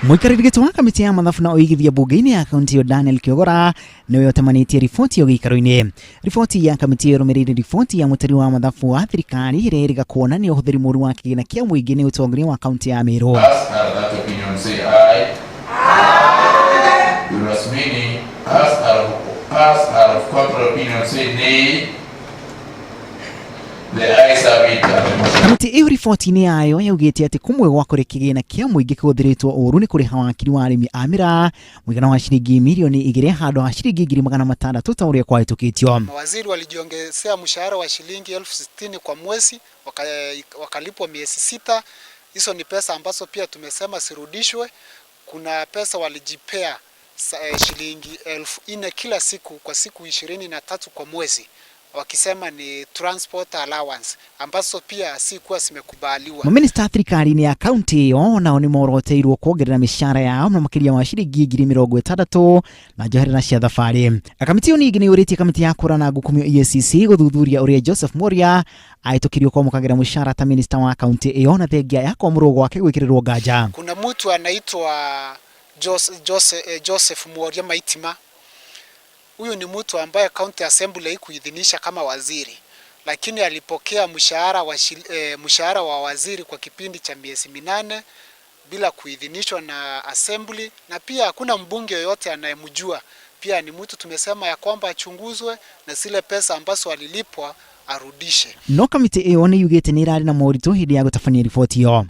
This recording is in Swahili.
Muikarĩri wa kamĩtĩ ya mathabu na ũigithia bunge-inĩ ya kaunti ya Daniel Kiogora nĩwe ũtemanĩtie riboti ya gĩikaro-inĩ. Riboti ya kamĩtĩ ĩrũmĩrĩire riboti ya mũtari wa mathabu wa thirikari ĩrĩa ĩrĩga kuonania ũhũthĩri mũũru wa kĩgĩna kĩa mũingĩ nĩ ũtongoria wa kaunti ya Meru. Kamĩtĩ ĩyo riboti-inĩ yayo yaugĩte atĩ kũmwe gwa kũrĩa kĩgĩna kĩa mũingĩ kĩhũthĩrĩtwo ũũru nĩ kũrĩha wakiri wa arĩmi a Miraa mũigana wa shilingi milioni 2 handũ ha shilingi 600,000 ta ũrĩa kwahĩtũkĩtio. Mawaziri walijiongezea mshahara wa shilingi 60,000 kwa mwezi, wakalipwa miezi 6. Hizo ni pesa ambazo pia tumesema sirudishwe. Kuna pesa walijipea shilingi 4,000 kila siku kwa siku 23 kwa mwezi, wakisema ni transport allowance ambazo pia si kuwa zimekubaliwa. Maminista thirikari-inĩ ya kaunti ĩyo nao nĩ moroteirwo kuongerera mĩcara yao na makĩria ma shilingi 60,000 na njoherera cia thabarĩ. Kamĩtĩ ĩyo ningĩ nĩ yũrĩtie kamĩtĩ ya kũrana ngukumio EACC gũthuthuria ũrĩa Joseph Moria ahĩtũkirio kwamũkagĩra mũcara ta minista wa kaunti ĩyo na thengia ya kwamũrwo gwake gwĩkĩrĩrwo nganja. Kuna mtu anaitwa Joseph Moria Maitima. Huyu ni mtu ambaye county assembly haikuidhinisha kama waziri, lakini alipokea mshahara wa waziri kwa kipindi cha miezi 8 bila kuidhinishwa na assembly, na pia hakuna mbunge yoyote anayemjua. Pia ni mtu tumesema ya kwamba achunguzwe na zile pesa ambazo alilipwa arudishe. No kamĩtĩ ĩyo nĩ yugĩte nĩ ĩrarĩ na moritũ hĩndĩ ya gũtabania riboti ĩyo.